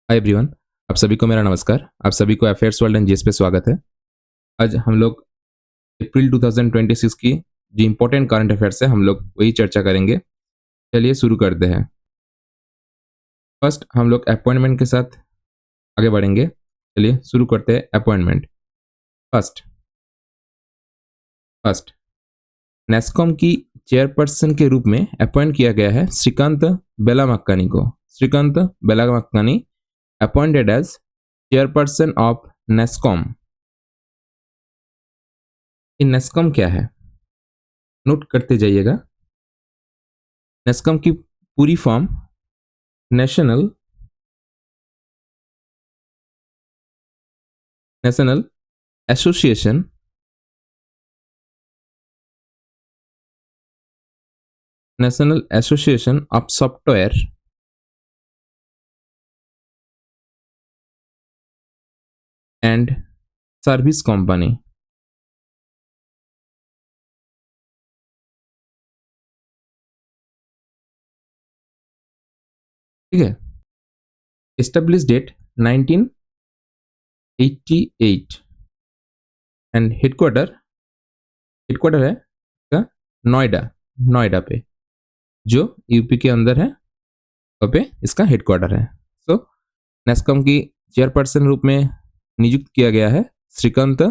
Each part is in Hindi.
Hi everyone. आप सभी को मेरा नमस्कार। आप सभी को अफेयर्स वर्ल्ड एंड जीएस पे स्वागत है। आज हम लोग अप्रैल 2026 की जो इम्पोर्टेंट करंट अफेयर्स है हम लोग वही चर्चा करेंगे। चलिए शुरू करते हैं। फर्स्ट हम लोग अपॉइंटमेंट के साथ आगे बढ़ेंगे। चलिए शुरू करते हैं अपॉइंटमेंट। फर्स्ट फर्स्ट नेस्कॉम की चेयरपर्सन के रूप में अपॉइंट किया गया है श्रीकांत बेलामक्कानी को। Srikanth Velamakanni appointed as chairperson of NASSCOM. ये नेस्कॉम क्या है नोट करते जाइएगा। नेस्कॉम की पूरी form national national association national association of software and service company. ठीक है। एस्टेब्लिश डेट 1988 एंड हेडक्वार्टर है इसका नोएडा। नोएडा पे जो यूपी के अंदर है वहाँ पे इसका हेडक्वार्टर है। सो नेस्कॉम की चेयरपर्सन रूप में नियुक्त किया गया है श्रीकांत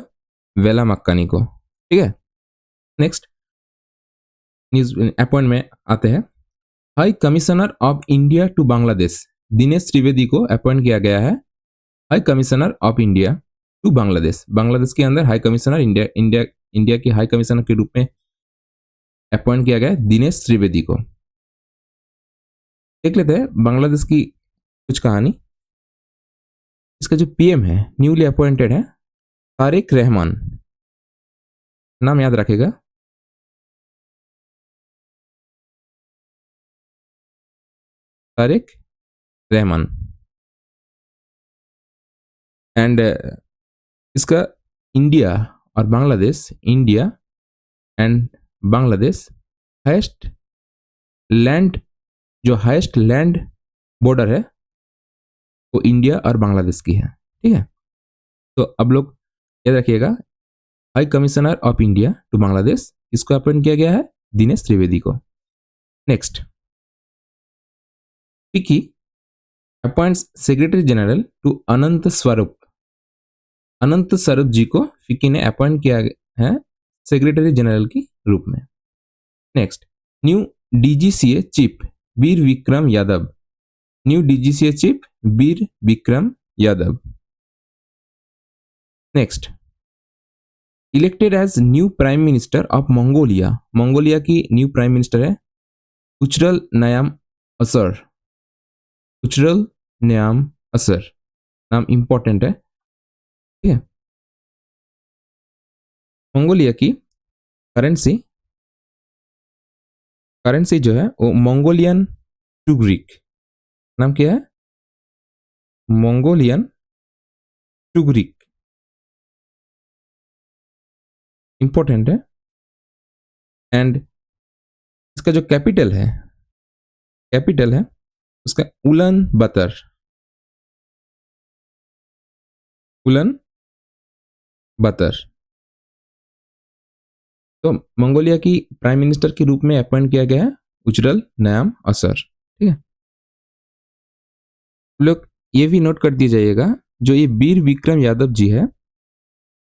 वेलामक्कानी को। ठीक है। नेक्स्ट न्यूज अपॉइंट में आते हैं। High commissioner of India to Bangladesh Dinesh Trivedi को अपॉइंट किया गया है high commissioner of India to Bangladesh. Bangladesh के अंदर हाई कमिश्नर इंडिया के हाई कमिश्नर के रूप में अपॉइंट किया गया है दिनेश त्रिवेदी को। देख लेते हैं बांग्लादेश की कुछ कहानी। इसका जो पीएम है न्यूली अपॉइंटेड है तारिक रहमान। नाम याद रखेगा। तारिक रहमान। एंड इसका इंडिया और Bangladesh India and Bangladesh highest land जो हाईएस्ट लैंड बॉर्डर है वो इंडिया और बांग्लादेश की है। ठीक है। तो अब लोग याद रखिएगा high commissioner of India to Bangladesh इसको अपॉइंट किया गया है दिनेश त्रिवेदी को। नेक्स्ट फिकी अपॉइंट्स सेक्रेटरी जनरल टू अनंत स्वरूप। अनंत स्वरूप जी को फिकी ने अपॉइंट किया है सेक्रेटरी जनरल के रूप में। Next new DGCA chief Vir Vikram Yadav. New DGCA chief Vir Vikram Yadav. Next elected as new prime minister of Mongolia. Mongolia की न्यू प्राइम मिनिस्टर है उचरल नयाम असर। उचरल नयाम असर नाम इंपॉर्टेंट है। ठीक है। मंगोलिया की करेंसी करेंसी जो है वो मंगोलियन टुग्रिक। नाम क्या है मंगोलियन टुग्रिक। इंपॉर्टेंट है। एंड इसका जो कैपिटल है उसका उलन बतर। उलन बतर। तो मंगोलिया की प्राइम मिनिस्टर के रूप में अपॉइंट किया गया है उजरल नयाम असर। ठीक है। लोग ये भी नोट कर दिया जाइएगा जो ये वीर विक्रम यादव जी है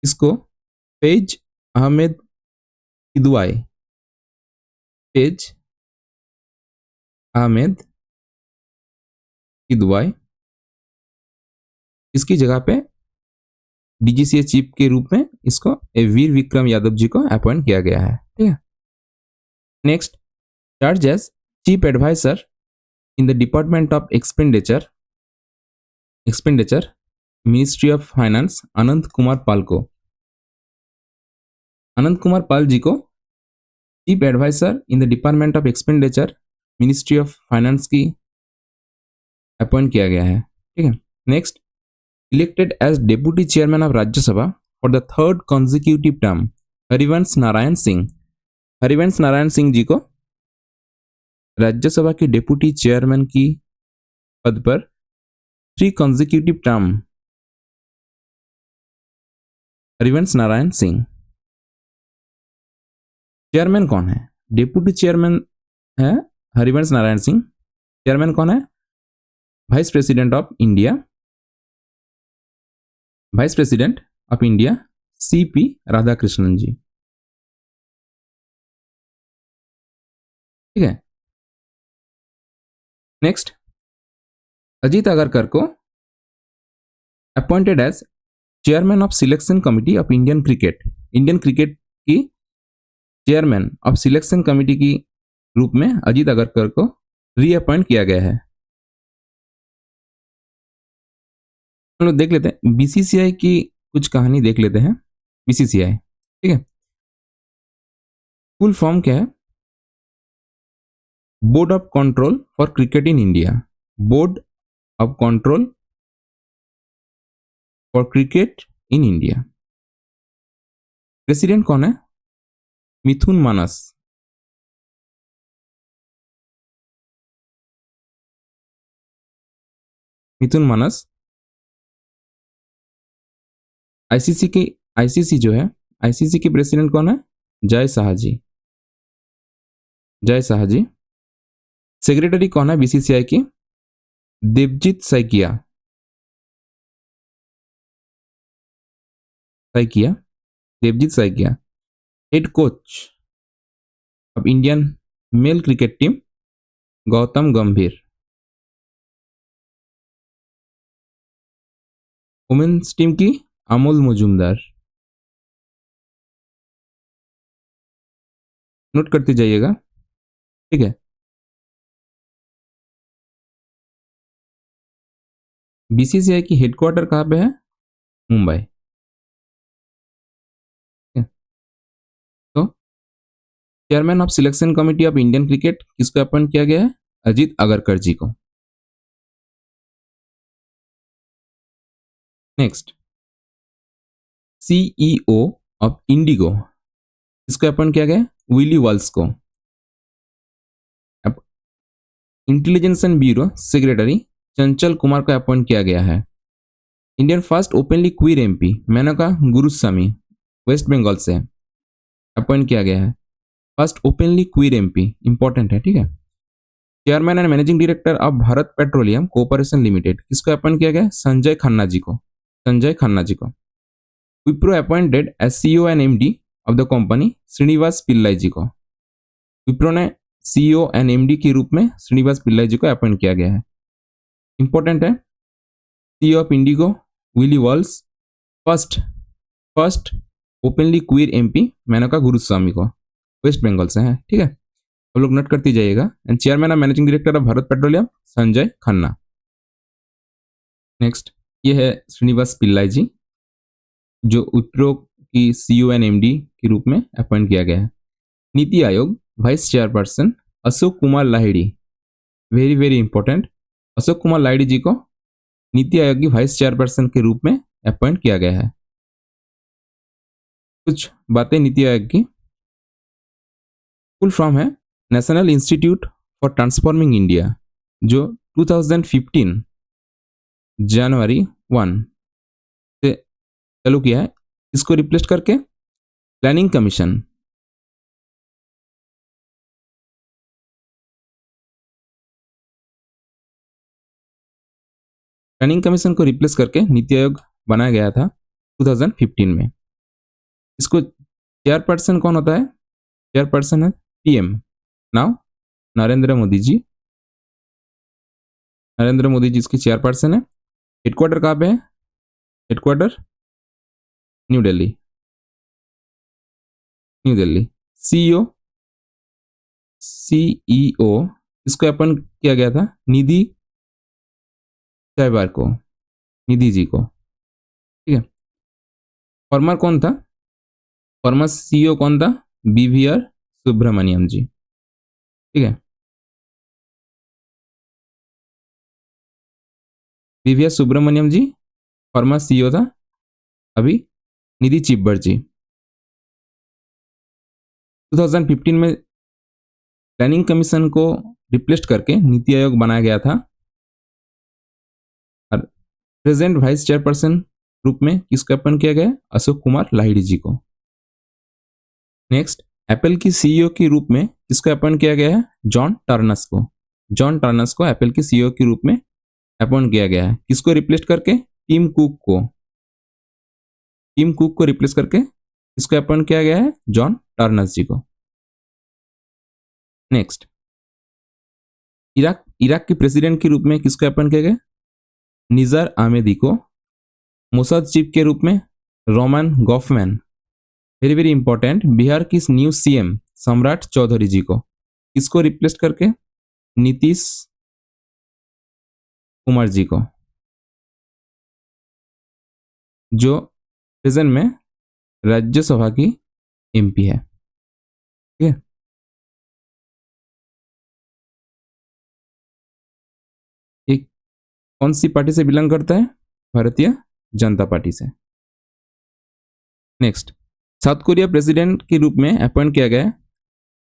इसको फैज अहमद किदवाई फैज अहमद किदवाई इसकी जगह पे डीजीसीए चीफ के रूप में इसको वीर विक्रम यादव जी को अपॉइंट किया गया है। ठीक है। Next charge as chief adviser in the department of expenditure ministry of finance Anant Kumar Pal को। अनंत कुमार पाल जी को chief adviser in the department of expenditure ministry of finance की अपॉइंट किया गया है। ठीक है। Next elected as deputy chairman of Rajya Sabha for the third consecutive term Harivansh Narayan Singh. Harivansh Narayan Singh ji को राज्यसभा के डेप्यूटी चेयरमैन की पद पर 3 consecutive term Harivansh Narayan Singh. Chairman कौन है? डिप्टी चेयरमैन है हरिवंश नारायण सिंह। चेयरमैन कौन है? Vice president of India, vice president of India C P Radhakrishnan ji. ठीक है। नेक्स्ट, अजीत अगरकर को appointed as chairman of selection committee of Indian cricket. Indian cricket की चेयरमैन ऑफ सिलेक्शन कमिटी की रूप में अजीत अगरकर को रीअपॉइंट किया गया है। हम लोग देख लेते हैं बीसीसीआई की कुछ कहानी देख लेते हैं। बीसीसीआई, ठीक है, फुल फॉर्म क्या है? Board of control for cricket in India. Board of control for cricket in India. President कौन है? मिथुन मानस। मिथुन मानस। आईसीसी जो है, आईसीसी के प्रेसिडेंट कौन है? जय शाह जी। जय शाह जी। सेक्रेटरी कौन है बीसीसीआई की? Devajit Saikia. Saikia, Devajit Saikia. Head coach of Indian male cricket team Gautam Gambhir. Women's team की अमोल मुजुमदार। नोट करते जाइएगा, ठीक है। बीसीसीआई की हेडक्वार्टर कहाँ पे है? मुंबई। तो chairman of selection committee of Indian cricket किसको अपॉइंट किया गया है? अजीत अगरकर जी को। नेक्स्ट, सीईओ ऑफ इंडिगो किसको अपॉइंट किया गया? विली वॉल्स को। Intelligence and bureau secretary Chanchal Kumar को अपॉइंट किया गया है। Indian first openly queer MP Menaka Guruswamy West Bengal से अपॉइंट किया गया है। First openly queer MP important है, ठीक है। Chairman and managing director of Bharat petroleum corporation limited किसको अपॉइंट किया गया? संजय खन्ना जी को। संजय खन्ना जी को। Wipro appointed as CEO and MD of the company Srinivas Pillai ji को। विप्रो ने सीईओ एंड एमडी के रूप में श्रीनिवास पिल्लाई जी को अपॉइंट किया गया है। इंपॉर्टेंट है। CEO of IndiGo Willie Walsh. First openly queer MP Menaka Guruswamy को वेस्ट बंगाल से है, ठीक है। आप लोग नोट करते जाइएगा। And chairman of managing director of Bharat petroleum Sanjay Khanna. Next, ये है श्रीनिवास पिल्लाई जी जो विप्रो की सीईओ एंड एमडी के रूप में अपॉइंट किया गया है। NITI Aayog vice chairperson Ashok Kumar Lahiri. Very very important. Ashok Kumar Lahiri ji को नीति आयोग की वाइस चेयरपर्सन के रूप में अपॉइंट किया गया है। कुछ बातें नीति आयोग की। फुल फॉर्म है national institute for transforming India, जो 2015 जनवरी 1 से चालू किया है। इसको रिप्लेस करके प्लानिंग कमीशन। प्लानिंग कमीशन को रिप्लेस करके नीति आयोग बनाया गया था 2015 में। इसको चेयरपर्सन कौन होता है? चेयरपर्सन है पीएम नाउ नरेंद्र मोदी जी। नरेंद्र मोदी जी इसकी चेयरपर्सन है। हेडक्वार्टर कहाँ पे है? Headquarter new Delhi. New Delhi. CEO इसको अपॉइंट किया गया था निधि चाइबार को, निधि जी को, ठीक है। फॉर्मर कौन था? फॉर्मर सीईओ कौन था? बीवीआर सुब्रमण्यम जी, ठीक है। बीवीआर सुब्रमण्यम जी फॉर्मर सीईओ था। अभी निधि चिब्बर जी। 2015 में प्लानिंग कमीशन को रिप्लेस करके नीति आयोग बनाया गया था। और प्रेजेंट वाइस चेयरपर्सन रूप में किसको अपॉइंट किया गया है? अशोक कुमार लाहिड़ी जी को। नेक्स्ट, एप्पल की सीईओ के रूप में किसको अपॉइंट किया गया है? जॉन टर्नस को। जॉन टर्नस को एप्पल की सीईओ के रूप में अपॉइंट किया गया है। किसको रिप्लेस करके? टिम कुक को। टिम कुक को रिप्लेस करके किसको अपॉइंट किया गया है? जॉन टर्नस जी को। नेक्स्ट, इराक के प्रेसिडेंट के रूप में किसको अपॉइंट किया गया? निजर आमेदी को। मोसाद चीफ के रूप में Roman Goffman. Very very important, Bihar की न्यू सीएम सम्राट चौधरी जी को। किसको रिप्लेस करके? नीतीश कुमार जी को, जो प्रेजेंट में राज्यसभा की एमपी है। ठीक है, एक कौन सी पार्टी से बिलोंग करता है? भारतीय जनता पार्टी से। नेक्स्ट, साउथ कोरिया प्रेसिडेंट के रूप में अपॉइंट किया गया है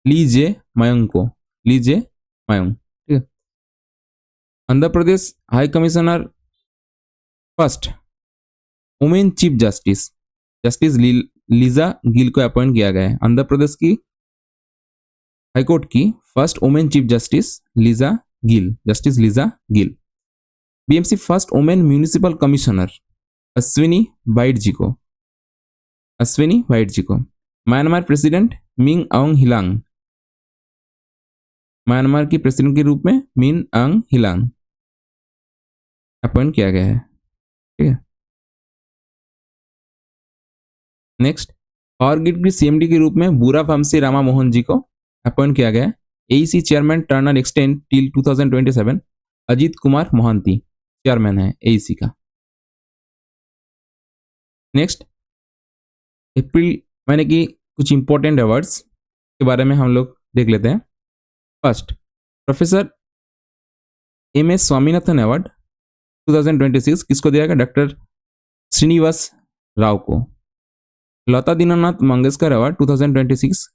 ली जे मयंग को। ली जे मयंग। ठीक है, Andhra Pradesh high commissioner first women chief justice justice Lisa Gill को अपॉइंट किया गया है। आंध्र प्रदेश की हाईकोर्ट की first women chief justice Lisa Gill, justice Lisa Gill. BMC first women municipal commissioner Ashwini Bhide ji को। अश्विनी वाइट जी को। म्यांमार प्रेसिडेंट मिंग आंग हिलांग, म्यांमार की प्रेसिडेंट के रूप में मिन आंग हिलांग अपॉइंट किया गया है। ठीक है, नेक्स्ट, पावर ग्रिड की सीएमडी के रूप में बुरा वंशी रामा मोहन जी को अपॉइंट किया गया है। AEC chairman Turner extend till 2027 Ajit Kumar Mohanty chairman है एईसी का। नेक्स्ट, अप्रैल महीने की कुछ इंपॉर्टेंट अवार्ड्स के बारे में हम लोग देख लेते हैं। First, professor M S Swaminathan award 2026 किसको दिया गया? डॉक्टर श्रीनिवास राव को। लता दीनानाथ मंगेशकर अवार्ड 2026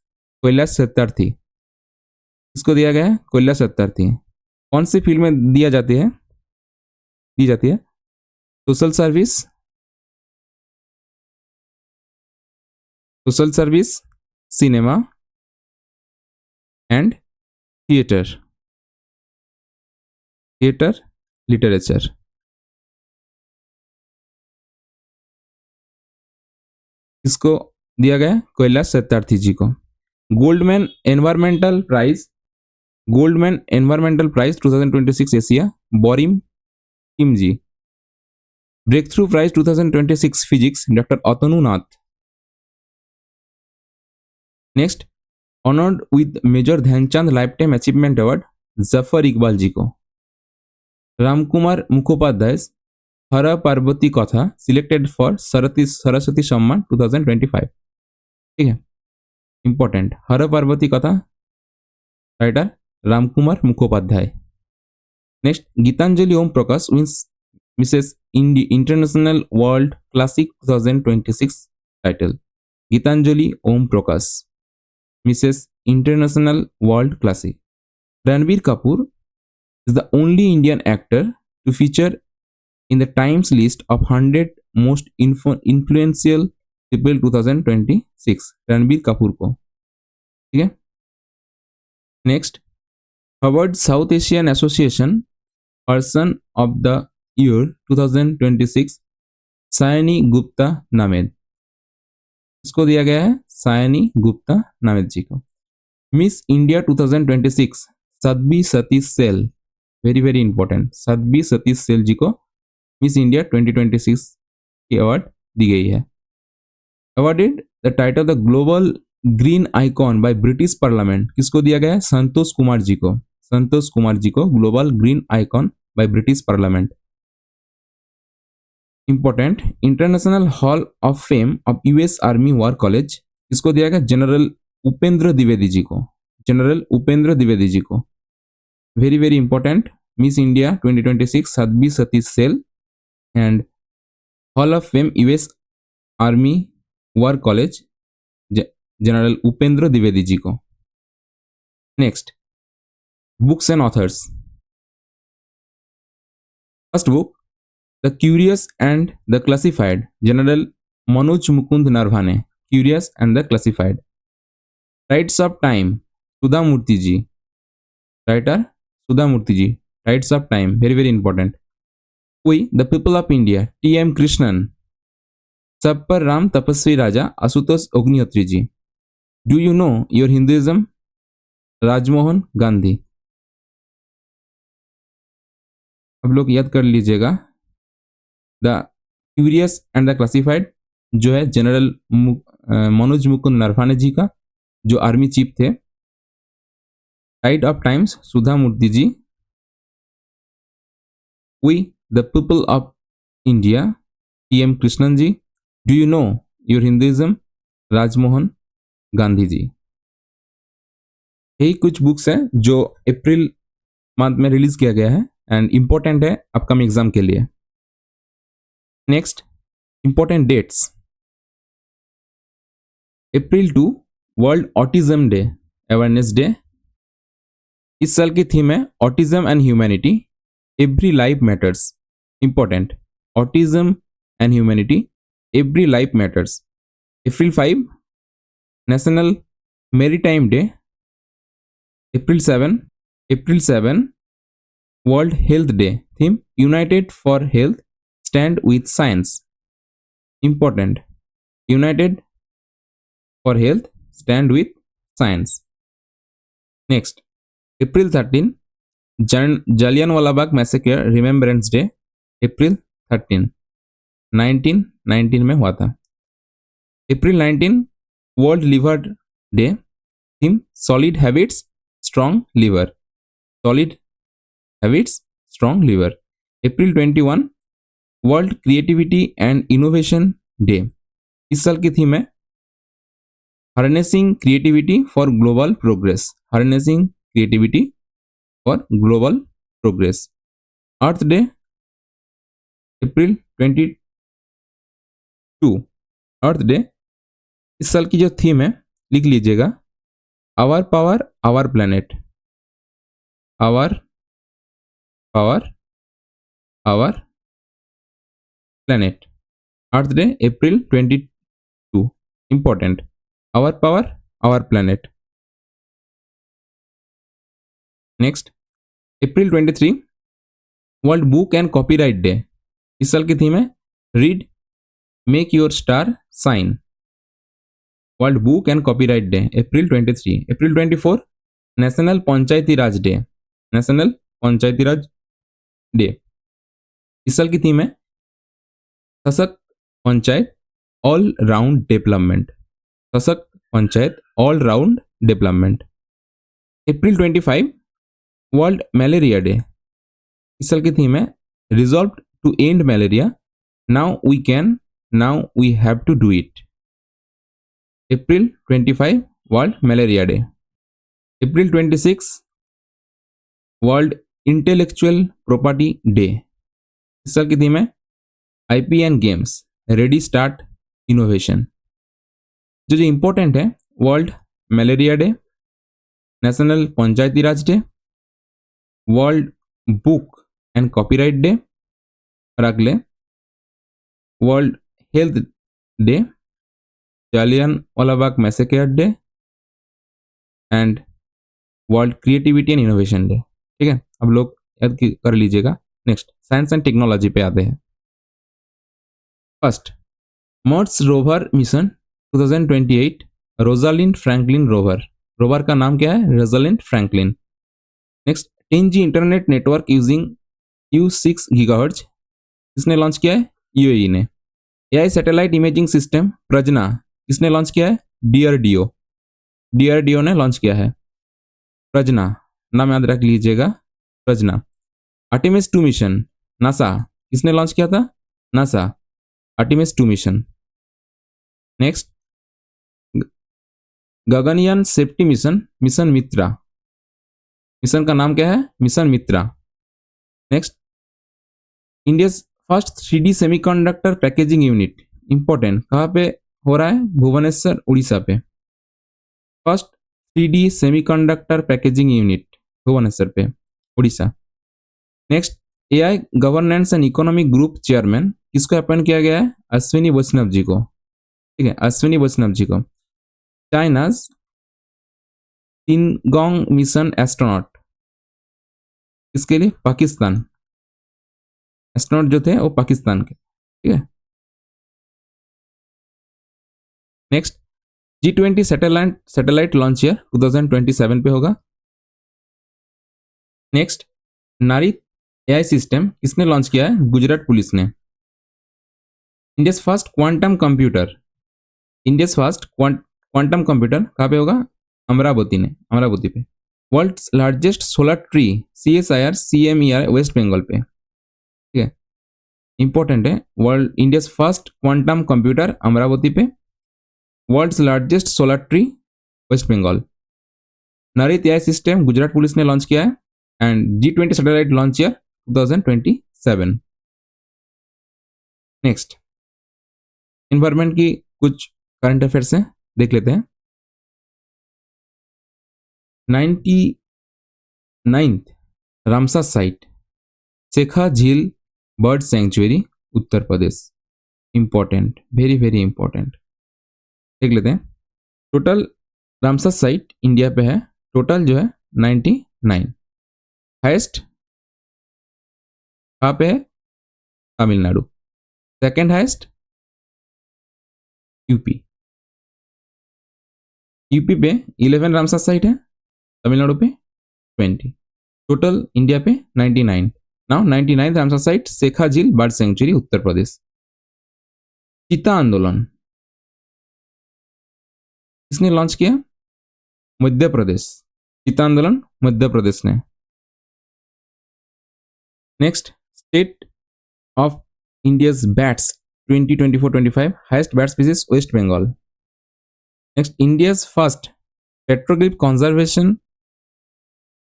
कैलाश सत्यार्थी किसको दिया गया है? कैलाश सत्यार्थी। कौन सी फिल्म में दी जाती है? Social service, cinema and theatre literature. किसको दिया गया? कैलाश सत्यार्थी जी को। Goldman environmental prize 2026 Asia Borim Kim ji. Breakthrough prize 2026 physics doctor Atanu Nath. Next, honoured with major Dhyan Chand lifetime achievement award Zafar Iqbal ji को। रामकुमार मुखोपाध्याय हर पार्वती कथा सिलेक्टेड फॉर सरस्वती सम्मान 2025। ठीक है, important, Har Parvati Katha writer Ramkumar Mukhopadhyay. Next, Geetanjali Om Prakash wins Mrs international world classic 2026 title. Geetanjali Om Prakash Mrs international world classic. Ranbir Kapoor is the only Indian actor to feature in the Times list of 100 most influential people 2026। Ranbir Kapoor को। ठीक है, next, Harvard South Asian association person of the year 2026 Sayani Gupta named. इसको दिया गया है सायनी गुप्ता नामेद जी को। Miss India 2026 Sadhvi Satish Sail, very very important, Sadhvi Satish Sail ji को मिस इंडिया 2026 की अवार्ड दी गई है। Awarded the title the global green icon by British parliament किसको दिया गया है? संतोष कुमार जी को। संतोष कुमार जी को global green icon by British parliament. Important, international hall of fame of US army war college किसको दिया गया? जनरल उपेंद्र द्विवेदी जी को। जनरल उपेंद्र द्विवेदी जी को। Very very important, Miss India 2026 Sadhvi Satish Sail and hall of fame US army war college general Upendra Dwivedi ji को। Next, books and authors. First book the curious and the classified, general Manoj Mukund Naravane, curious and the classified. Rights of time, Sudha Murty ji, writer Sudha Murty ji, rights of time, very very important. We the people of India, T M Krishnan. सब पर Ram Tapasvi Raja, Ashutosh Agnihotri ji. Do you know your Hinduism, Rajmohan Gandhi. अब लोग याद कर लीजिएगा, the curious and the classified जो है जनरल मनोज मुकुंद नरवाने जी का, जो आर्मी चीफ थे। Right of times, Sudha Murty ji. We the people of India, T M Krishnan ji. Do you know your Hinduism, Rajmohan Gandhi ji. यही कुछ बुक्स हैं जो अप्रैल मंथ में रिलीज किया गया है एंड इंपॉर्टेंट है अपकमिंग एग्जाम के लिए। Next, important dates. April 2 world autism day awareness day. इस साल की थीम है autism and humanity, every life matters. Important, autism and humanity, every life matters. April 5 national maritime day. April 7 world health day, theme united for health, stand with science. Important, united for health, stand with science. Next, April 13 Jallianwala Bagh massacre remembrance day, April 13 1919 में हुआ था। April 19 world liver day, theme solid habits, strong liver, solid habits, strong liver. April 21 world creativity and innovation day. इस साल की थीम है harnessing creativity for global progress, harnessing creativity for global progress. Earth day April 22, earth day. इस साल की जो थीम है लिख लीजिएगा, our power our planet, our power our planet. Earth day April 22, important, our power our planet. Next, April 23 world book and copyright day. इस साल की थीम है read make your star sign, world book and copyright day April 23। April 24 national Panchayati Raj day, national Panchayati Raj day. इस साल की थीम है सशक्त पंचायत ऑल राउंड डेवलपमेंट, सशक्त panchayat all round development. April 25 world malaria day. इस साल की थीम है resolve to end malaria, now we can, now we have to do it. April 25 world malaria day. April 26 world intellectual property day. इस साल की थीम है IP and games, ready start innovation. जो जो इंपॉर्टेंट है, world malaria day, national Panchayati Raj day, world book and copyright day, और अगले world health day, Jallianwala Bagh massacre day and world creativity and innovation day. ठीक है, अब लोग याद कर लीजिएगा। नेक्स्ट, साइंस एंड टेक्नोलॉजी पे आते हैं। First, Mars rover mission 2028, Rosalind Franklin rover, rover का नाम क्या है, Rosalind Franklin. Next, 10G internet network using U6 gigahertz, किसने लॉन्च किया है, यूएई ने। एआई सैटेलाइट इमेजिंग सिस्टम प्रजना, किसने लॉन्च किया है, डीआरडीओ, डीआरडीओ ने लॉन्च किया है। प्रजना, नाम याद रख लीजिएगा, प्रजना। आर्टेमिस 2 मिशन, नासा, किसने लॉन्च किया था, NASA, Artemis 2 mission. Next, Gaganyaan safety mission, mission Mitra, mission का नाम क्या है, mission Mitra. Next, India first 3D semiconductor packaging unit, important, कहाँ पे हो रहा है, भुवनेश्वर उड़ीसा पे। First 3D semiconductor packaging unit Bhubaneswar पे, Orissa. Next, AI governance and economic group chairman किसको अपॉइंट किया गया है? अश्विनी वैष्णव जी को। ठीक है, अश्विनी वैष्णव जी को। चाइनाज तिनगोंग मिशन एस्ट्रोनॉट, इसके लिए पाकिस्तान, एस्ट्रोनॉट जो थे वो पाकिस्तान के। ठीक है, next G20 satellite launch year 2027 पे होगा। नेक्स्ट नारी एआई सिस्टम किसने लॉन्च किया है? गुजरात पुलिस ने। India first quantum computer, India first quantum computer कहाँ पे होगा? अमरावती पे। World's largest solar tree CSIR CMER West Bengal पे। ठीक है, इंपॉर्टेंट है। World India first quantum computer Amaravati पे। World's largest solar tree West Bengal. Narit AI system Gujarat police ने लॉन्च किया है। And G20 satellite launch year 2027। Next environment की कुछ करंट अफेयर्स हैं, देख लेते हैं। 99th रामसर साइट शेखा झील bird sanctuary Uttar Pradesh. Important, very very important, देख लेते हैं। टोटल रामसर साइट इंडिया पे है, टोटल जो है 99। हाईएस्ट कहाँ पे है? तमिलनाडु। सेकेंड हाईएस्ट यूपी पे 11 रामसर साइट है, तमिलनाडु पे 20, टोटल इंडिया पे 99। नाउ 99 रामसर साइट शेखा झील बर्ड सेंचुरी उत्तर प्रदेश। चीता आंदोलन किसने लॉन्च किया? मध्य प्रदेश। चीता आंदोलन मध्य प्रदेश ने। Next state of India's bats 2024-25 highest bat species West Bengal. Next India's first petroglyph conservation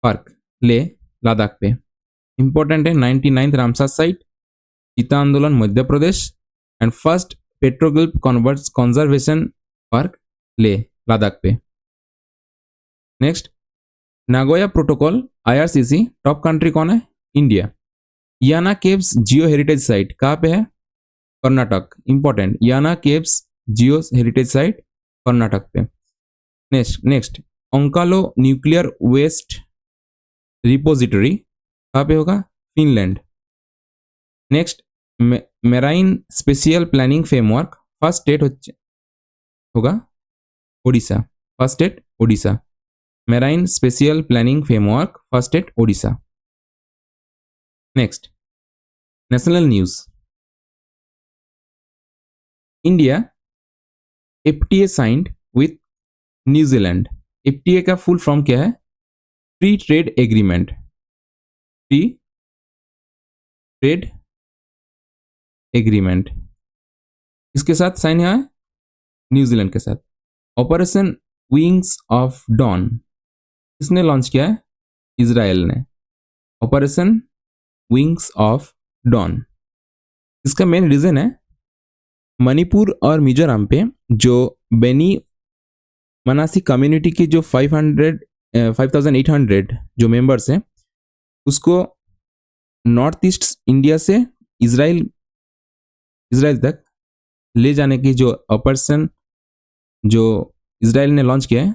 park Leh Ladakh पे। इंपॉर्टेंट है, 99th रामसर साइट, चीता आंदोलन Madhya Pradesh and first petroglyph conservation park Leh Ladakh पे। Next Nagoya protocol IRCC top country कौन है? India. Yana caves geo heritage site कहाँ पे है? Karnataka. Important, Yana caves geo heritage site Karnataka पे। Next Onkalo nuclear waste repository कहाँ पे होगा? Finland. Next marine spatial planning framework first state होगा Odisha. First state Odisha. Marine spatial planning framework first state Odisha. Next national news. India FTA signed with New Zealand. FTA का फुल फॉर्म क्या है? Free trade agreement. Free trade agreement इसके साथ साइन है न्यूजीलैंड के साथ। ऑपरेशन विंग्स ऑफ डॉन किसने लॉन्च किया है? इजराइल ने। ऑपरेशन विंग्स ऑफ डॉन, इसका मेन रीजन है मणिपुर और मिजोरम पे जो बेनी मनासी कम्युनिटी की जो 5800 जो मेंबर्स हैं उसको नॉर्थ ईस्ट इंडिया से इजराइल तक ले जाने की जो ऑपरेशन जो इजराइल ने लॉन्च किया है,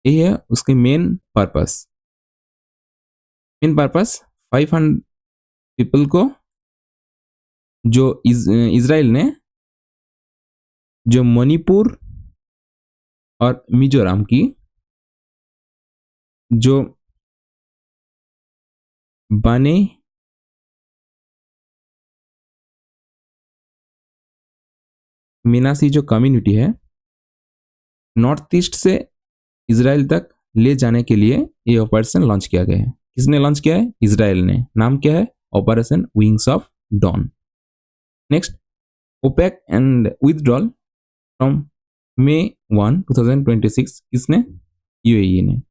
यही है उसके मेन पर्पस। 500 पीपल को जो इजराइल ने जो मणिपुर और मिजोरम की जो बने मिनासी जो कम्युनिटी है नॉर्थ ईस्ट से इजराइल तक ले जाने के लिए ये ऑपरेशन लॉन्च किया गया है। किसने लॉन्च किया है? इजराइल ने। नाम क्या है? Operation wings of dawn. Next OPEC and withdrawal from May 1, 2026 किसने? UAE ने,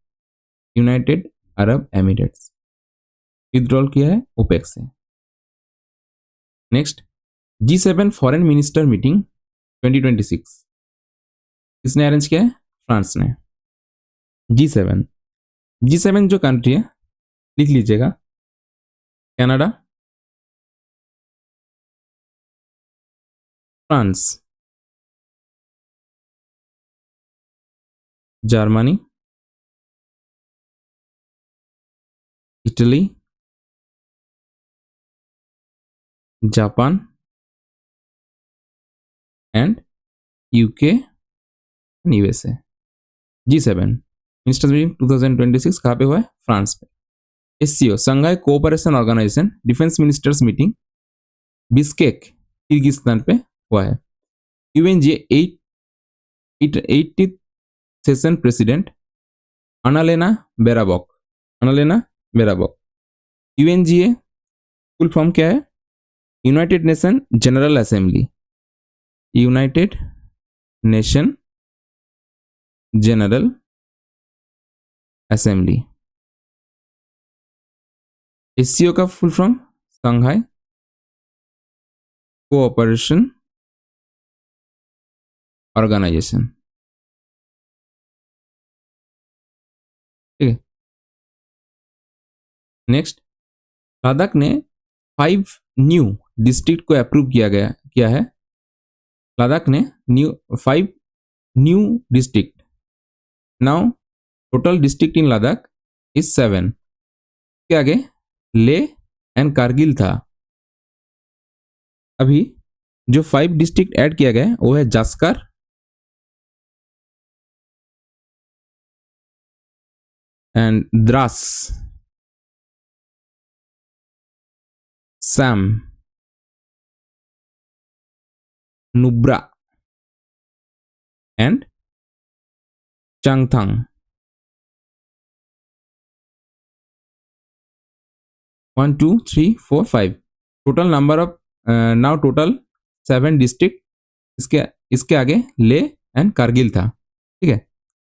यूनाइटेड अरब एमिरेट्स। विथड्रॉल किया है ओपेक से। Next G7 foreign minister meeting 2026 किसने अरेंज किया है? फ्रांस ने। G7 जो कंट्री है लिख लीजिएगा, Canada, France, Germany, Italy, Japan and UK and USA. G7 ministers meeting 2026 कहाँ पे हुआ है? फ्रांस पे। SCO Shanghai cooperation organisation defence ministers meeting Bishkek Kyrgyzstan पे हुआ है। UNGA 80th session president Annalena Baerbock, Annalena Baerbock. UNGA full form क्या है? United Nation General Assembly, United Nation General Assembly. SCO का full form Shanghai cooperation organisation, ठीक है। नेक्स्ट, लद्दाख ने 5 न्यू डिस्ट्रिक्ट को अप्रूव किया है। लद्दाख ने 5 new district. Now total district in Ladakh is 7। के आगे ले एंड कारगिल था। अभी जो 5 डिस्ट्रिक्ट ऐड किया गया है वो है Zanskar, and Dras, Sam, Nubra and Changthang. 1 2 3 4 5 total number of, now total 7 district. इसके इसके आगे ले एंड कारगिल था, ठीक है।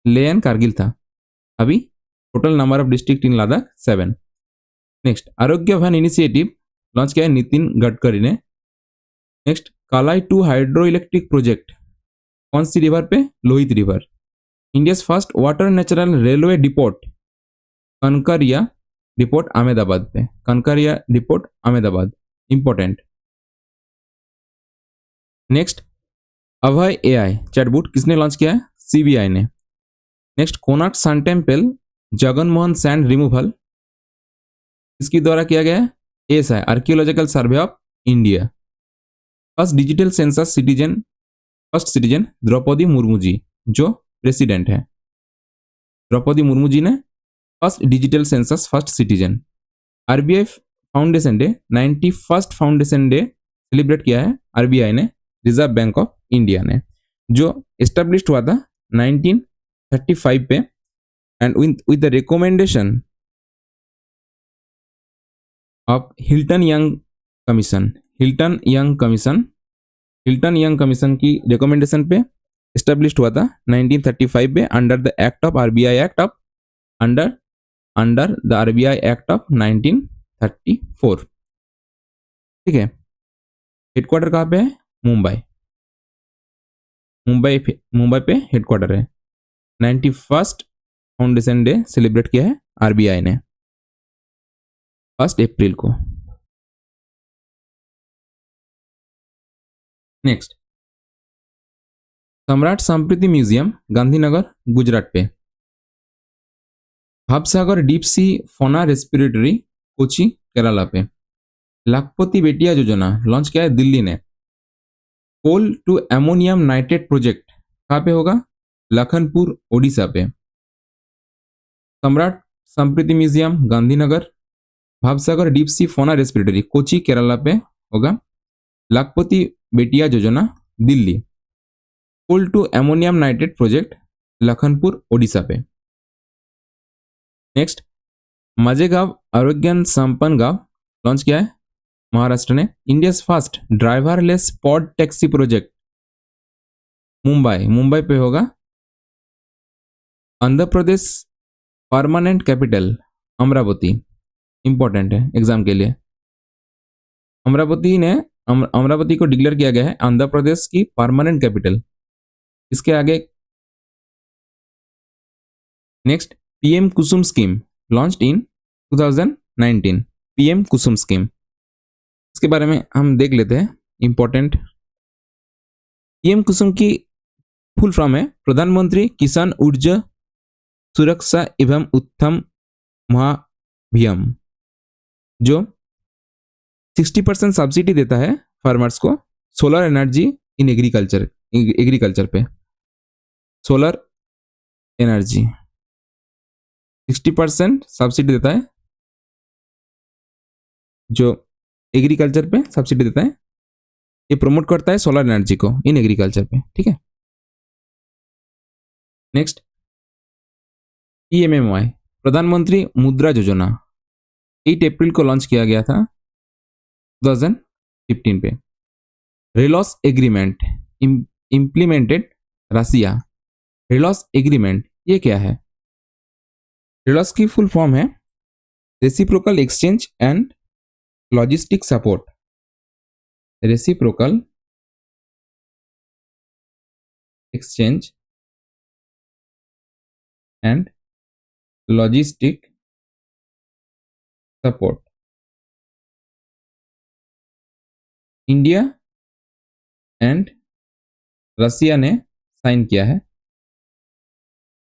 ले एंड कारगिल था। अभी total number of district in Ladakh 7। Next, Arogya one initiative launch किया है नितिन गडकरी ने। Next, Kalai 2 hydro electric project कौन सी रिवर पे? Lohit river. India first water natural railway depot Kankaria depot Ahmedabad पे, Kankaria depot Ahmedabad, important. Next, Abhay AI chatbot किसने लॉन्च किया है? सीबीआई ने। Next, Konark sun temple Jaganmohan sand removal इसके द्वारा किया गया है? ASI archaeological survey of India. First digital census citizen, first citizen Draupadi Murmu ji जो प्रेसिडेंट है। द्रौपदी मुर्मू जी ने first digital census first citizen. RBI foundation day 91st foundation day celebrate किया है आरबीआई ने, रिजर्व बैंक ऑफ इंडिया ने, जो एस्टेब्लिश्ड हुआ था 1935 पे, and with the recommendation of Hilton young commission. Hilton young commission की रिकमेंडेशन पे एस्टेब्लिश्ड हुआ था 1935 में under the act of RBI act of under the RBI act of 1934, ठीक है। हेडक्वार्टर कहाँ पे है? मुंबई पे हेडक्वार्टर है। 91st फाउंडेशन डे सेलिब्रेट किया है आरबीआई ने 1 अप्रैल को। नेक्स्ट, सम्राट संस्कृति म्यूजियम गांधीनगर गुजरात पे। भावसागर deep sea fauna respiratory Kochi Kerala पे। लाखपति बेटिया योजना लॉन्च किया है दिल्ली ने। Coal to ammonium nitrate project कहाँ पे होगा? लखनपुर ओडिशा पे। Samrat Sanskriti museum Gandhinagar, Bhavsagar deep sea fauna respiratory Kochi Kerala पे होगा। Lakhpati Betiya Yojana Delhi. Coal to ammonium nitrate project Lakhanpur Odisha पे। नेक्स्ट, मजेगांव आरोग्य संपन्न गांव लॉन्च किया है महाराष्ट्र ने। India first driverless pod taxi project Mumbai पे होगा। Andhra Pradesh permanent capital Amravati, important है एग्जाम के लिए। अमरावती को डिक्लेयर किया गया है आंध्र प्रदेश की परमानेंट कैपिटल। इसके आगे next, PM Kusum scheme launched in 2019। PM Kusum scheme इसके बारे में हम देख लेते हैं, इंपॉर्टेंट। पीएम कुसुम की फुल फॉर्म है प्रधानमंत्री किसान ऊर्जा सुरक्षा एवं उत्थान महाभियान, जो 60% सब्सिडी देता है फार्मर्स को सोलर एनर्जी इन एग्रीकल्चर पे। सोलर एनर्जी 60% सब्सिडी देता है, जो एग्रीकल्चर पे सब्सिडी देता है। ये प्रमोट करता है सोलर एनर्जी को इन एग्रीकल्चर पे, ठीक है। नेक्स्ट, पीएमएमवाई प्रधानमंत्री मुद्रा योजना 8 अप्रैल को लॉन्च किया गया था 2015 पे। RELOS agreement implemented Russia. RELOS agreement ये क्या है? रेलॉस की फुल फॉर्म है reciprocal exchange and logistic support. Reciprocal exchange and logistic support India and Russia ने साइन किया है,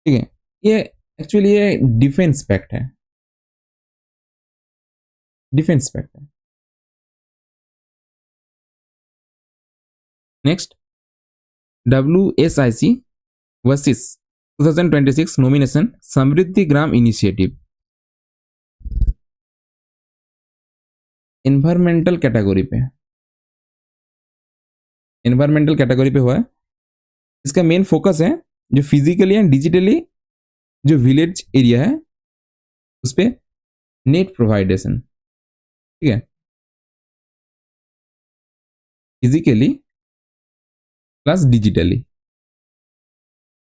ठीक है। ये एक्चुअली ये डिफेंस पैक्ट है, डिफेंस पैक्ट है। Next, WSIC versus 2026 nomination Samriddhi Gram initiative. Environmental category पे, एनवायरमेंटल कैटेगरी पे हुआ है। इसका मेन फोकस है जो फिजिकली एंड डिजिटली जो विलेज एरिया है उस पर नेट प्रोवाइडेशन, ठीक है। Physically plus digitally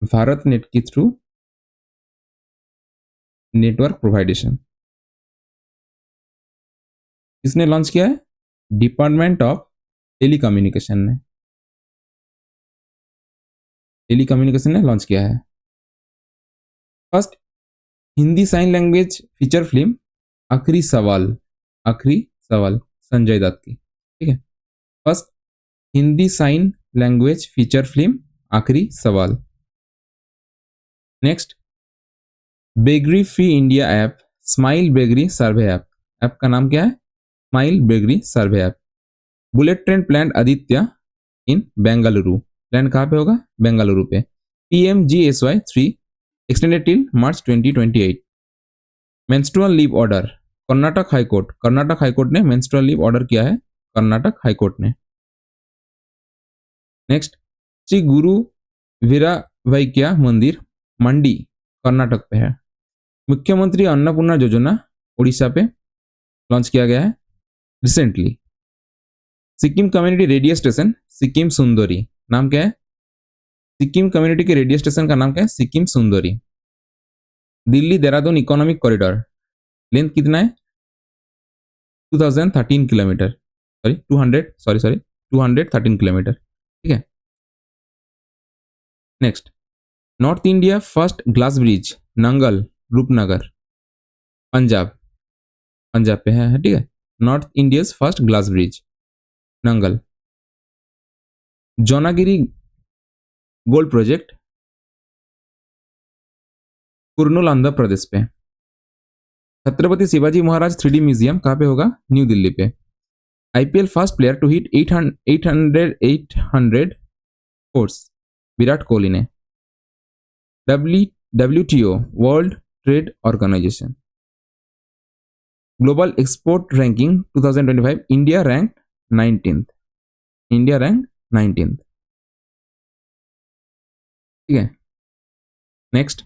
Bharat net के थ्रू नेटवर्क प्रोवाइडेशन किसने लॉन्च किया है? डिपार्टमेंट ऑफ टेलीकम्युनिकेशन ने, टेलीकम्युनिकेशन ने लॉन्च किया है। First Hindi sign language feature film आखिरी सवाल, आखिरी सवाल संजय दत्त की, ठीक है। First Hindi sign language feature film आखिरी सवाल। Next, beggary free India app smile beggary survey app. App का नाम क्या है? Smile beggary survey app. Bullet train plan Aditya in Bengaluru. Plan कहाँ पे होगा? बेंगलुरु पे। PMGSY 3 extended till March 2028। Menstrual leave order Karnataka high court, Karnataka high court ने मेंस्ट्रुअल लीव ऑर्डर किया है, कर्नाटक हाईकोर्ट ने। नेक्स्ट, श्री गुरु वीरावैक्या मंदिर मंडी कर्नाटक पे है। मुख्यमंत्री अन्नपूर्णा योजना उड़ीसा पे लॉन्च किया गया है recently. Sikkim community radio station Sikkim Sundari, नाम क्या है? सिक्किम कम्युनिटी के रेडियो स्टेशन का नाम क्या है? Sikkim Sundari. Delhi Dehradun economic corridor length कितना है? 2013 किलोमीटर, सॉरी 213 किलोमीटर, ठीक है। Next, north India first glass bridge Nangal Rupnagar Punjab, Punjab पे है, ठीक है। North India first glass bridge Nangal. Jonagiri gold project Kurnool Andhra Pradesh पे। छत्रपति शिवाजी महाराज 3D म्यूजियम कहाँ पे होगा? न्यू दिल्ली पे। IPL first player to hit 800 fours Virat Kohli ने। WTO world trade organisation global export ranking 2025 India rank 19th, India rank 19th, ठीक है। नेक्स्ट,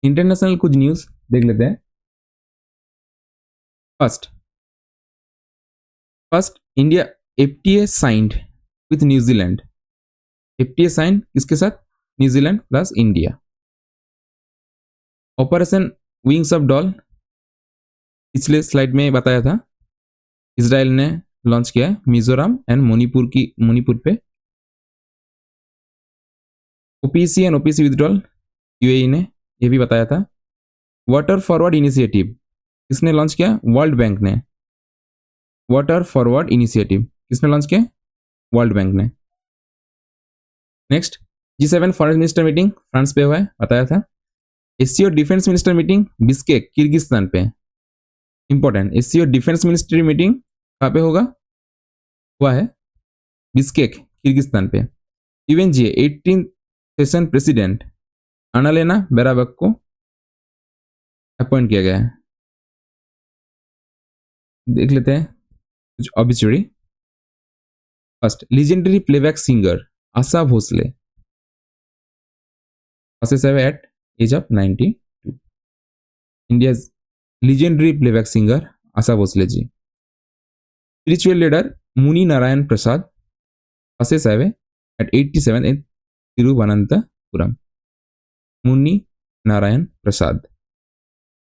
इंटरनेशनल कुछ न्यूज देख लेते हैं। First India FTA signed with New Zealand. FTA sign किसके साथ? New Zealand plus India. Operation wings of doll पिछले स्लाइड में बताया था, इजराइल ने लॉन्च किया है मिजोरम एंड मणिपुर पे। OPC and OPC withdrawal UAE ने, ये भी बताया था। वाटर फॉरवर्ड इनिशिएटिव किसने लॉन्च किया? वर्ल्ड बैंक ने। वाटर फॉरवर्ड इनिशिएटिव किसने लॉन्च किया? वर्ल्ड बैंक ने। Next G7 foreign minister meeting France पे हुआ है, बताया था। SCO defence minister meeting Bishkek Kyrgyzstan पे, important. SCO defence ministry meeting कहाँ पे होगा, हुआ है बिस्केक किर्गिस्तान पे। UNGA 18 session president Annalena Baerbock को अपॉइंट किया गया है। देख लेते हैं कुछ obituary. First, legendary playback singer Asha Bhosle, passes away at age of 92। India's legendary playback singer Asha Bhosle ji. Spiritual leader मुनि नारायण प्रसाद, passes away at 87 in Thiruvananthapuram. Muni Narayan Prasad.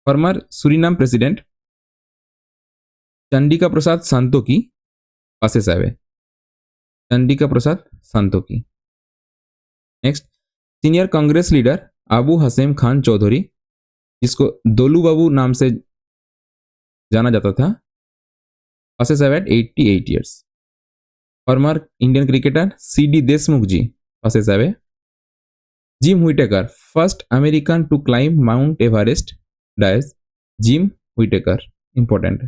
Former Suriname president Chandika Prasad Santokhi, passes away। Chandika Prasad Santokhi. Next, senior Congress leader Abu Hasem Khan Chowdhury, जिसको दोलू बाबू नाम से जाना जाता था, passes away at 88 years। Former Indian cricketer CD Deshmukh ji, passes away। Jim Whittaker, first American to climb Mount Everest, dies. Jim Whittaker, important.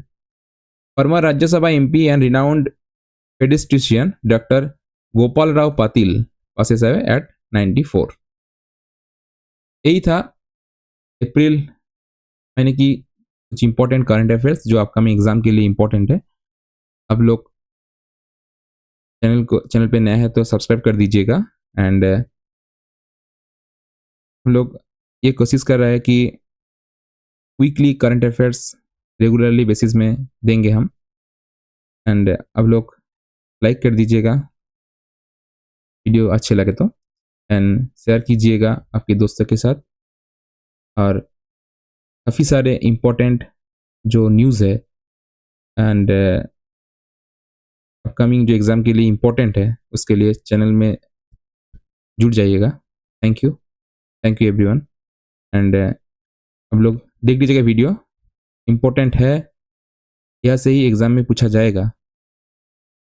Former Rajya Sabha MP and renowned paediatrician doctor Gopal Rao Patil, passes away at 94। यही था अप्रैल महीने की कुछ इंपॉर्टेंट करंट अफेयर्स जो अपकमिंग एग्जाम के लिए इंपॉर्टेंट है। अब लोग चैनल पे नया है तो सब्सक्राइब कर दीजिएगा। एंड हम लोग ये कोशिश कर रहे हैं कि weekly current affairs regularly basis में देंगे हम। एंड अब लोग लाइक कर दीजिएगा वीडियो अच्छे लगे तो, एंड शेयर कीजिएगा आपके दोस्तों के साथ। और काफ़ी सारे इम्पोर्टेंट जो न्यूज़ है एंड अपकमिंग जो एग्ज़ाम के लिए इम्पोर्टेंट है उसके लिए चैनल में जुड़ जाइएगा। Thank you everyone. एंड अब लोग देख लीजिएगा वीडियो, इम्पोर्टेंट है, यह से ही एग्ज़ाम में पूछा जाएगा।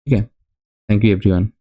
ठीक है, थैंक यू एवरीवन।